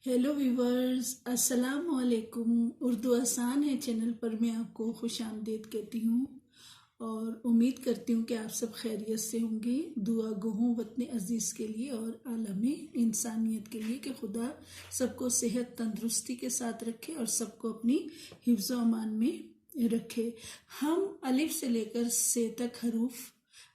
Hello viewers, अस्सलाम वालेकुम। उर्दू आसान है चैनल पर मैं आपको खुश आमदीद कहती हूँ और उम्मीद करती हूँ कि आप सब खैरियत से होंगे। दुआ गो हूँ वतन अजीज़ के लिए और आलमी इंसानियत के लिए कि खुदा सबको सेहत तंदुरुस्ती के साथ रखे और सबको अपनी हिफ्ज़ व अमान में रखे। हम अलिफ से लेकर से तक हरूफ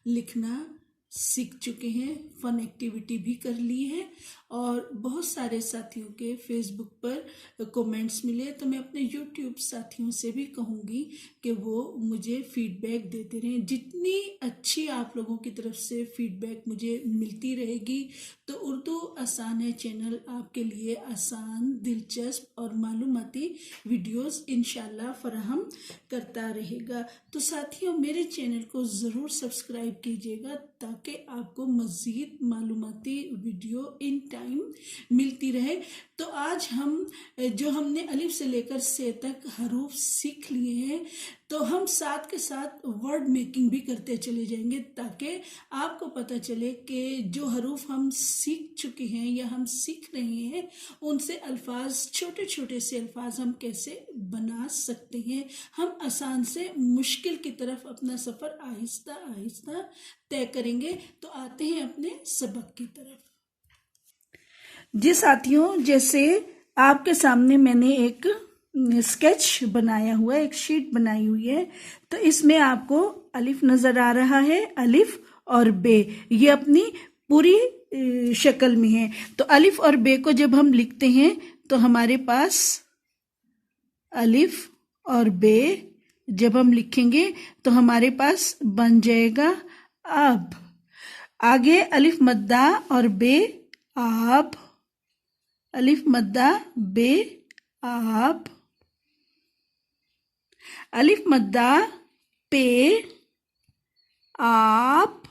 लिखना सीख चुके हैं, फन एक्टिविटी भी कर ली है और बहुत सारे साथियों के फेसबुक पर कमेंट्स मिले, तो मैं अपने यूट्यूब साथियों से भी कहूँगी कि वो मुझे फीडबैक देते रहें। जितनी अच्छी आप लोगों की तरफ से फीडबैक मुझे मिलती रहेगी तो उर्दू आसान है चैनल आपके लिए आसान, दिलचस्प और मालूमाती वीडियोस इंशाल्लाह फराहम करता रहेगा। तो साथियों, मेरे चैनल को ज़रूर सब्सक्राइब कीजिएगा ताकि आपको मज़ीद मालूमाती वीडियो इन टाइम मिलती रहे। तो आज हम जो हमने अलिफ से लेकर से तक हरूफ सीख लिए हैं, तो हम साथ के साथ वर्ड मेकिंग भी करते चले जाएंगे ताकि आपको पता चले कि जो हरूफ हम सीख चुके हैं या हम सीख रहे हैं उनसे अल्फाज, छोटे छोटे से अल्फाज हम कैसे बना सकते हैं। हम आसान से मुश्किल की तरफ अपना सफ़र आहिस्ता आहिस्ता तय करेंगे। तो आते हैं अपने सबक की तरफ। जी साथियों, जैसे आपके सामने मैंने एक स्केच बनाया हुआ है, एक शीट बनाई हुई है। तो इसमें आपको अलिफ नजर आ रहा है, अलिफ और बे, ये अपनी पूरी शक्ल में है। तो अलिफ और बे को जब हम लिखते हैं तो हमारे पास अलिफ और बे जब हम लिखेंगे तो हमारे पास बन जाएगा अब। आगे अलिफ मद्दा और बे आप, अलिफ मद्दा बे आप, अलिफ मद्दा पे आप,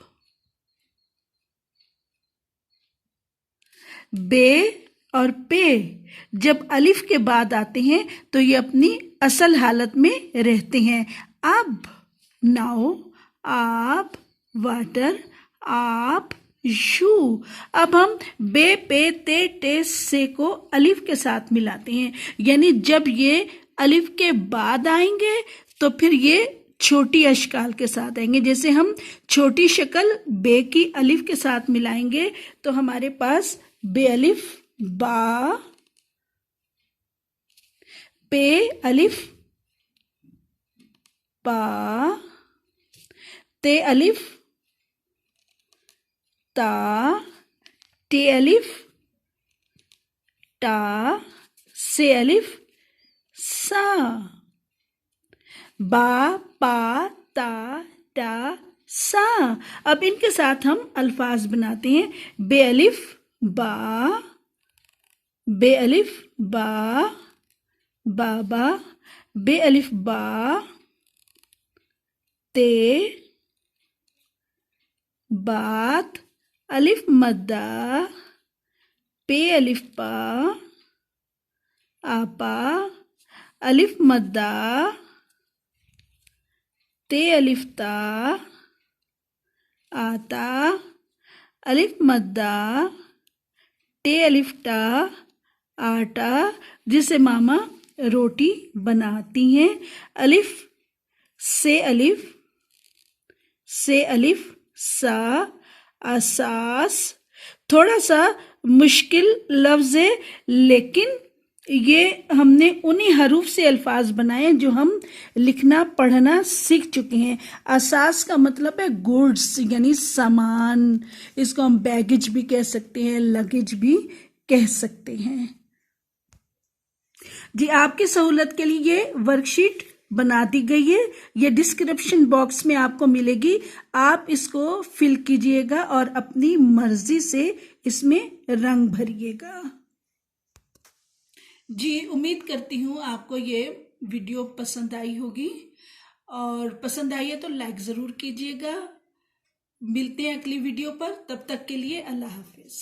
बे और पे जब अलिफ के बाद आते हैं तो ये अपनी असल हालत में रहते हैं। अब, नाउ, आप, वाटर, आप, शू। अब हम बे, पे, ते, टे, से को अलिफ के साथ मिलाते हैं, यानी जब ये अलिफ के बाद आएंगे तो फिर ये छोटी अशकाल के साथ आएंगे। जैसे हम छोटी शक्ल बे की अलिफ के साथ मिलाएंगे तो हमारे पास बे अलिफ बा, पे अलिफ पा, ते अलिफ ता, टे अलिफ टा, से अलिफ सा, बा, पा, ता, टा, सा। अब इनके साथ हम अल्फाज बनाते हैं। बे अलिफ बा, बे अलिफ बा, बाबा, बे अलिफ बा, ते, बात, अलिफ मद्दा, पे अलिफ पा, आपा, अलिफ मद्दा, ते अलिफ ता, आता, अलिफ मद्दा, टे अलिफ टा, आटा, जिसे मामा रोटी बनाती हैं। अलिफ से अलिफ, से अलिफ सा, असास। थोड़ा सा मुश्किल लफ्ज है, लेकिन ये हमने उन्हीं हरूफ से अल्फाज बनाए जो हम लिखना पढ़ना सीख चुके हैं। असास का मतलब है गुड्स, यानी सामान। इसको हम बैगेज भी कह सकते हैं, लगेज भी कह सकते हैं। जी, आपकी सहूलत के लिए ये वर्कशीट बना दी गई है, ये डिस्क्रिप्शन बॉक्स में आपको मिलेगी। आप इसको फिल कीजिएगा और अपनी मर्जी से इसमें रंग भरिएगा। जी, उम्मीद करती हूँ आपको ये वीडियो पसंद आई होगी और पसंद आई है तो लाइक ज़रूर कीजिएगा। मिलते हैं अगली वीडियो पर, तब तक के लिए अल्लाह हाफिज़।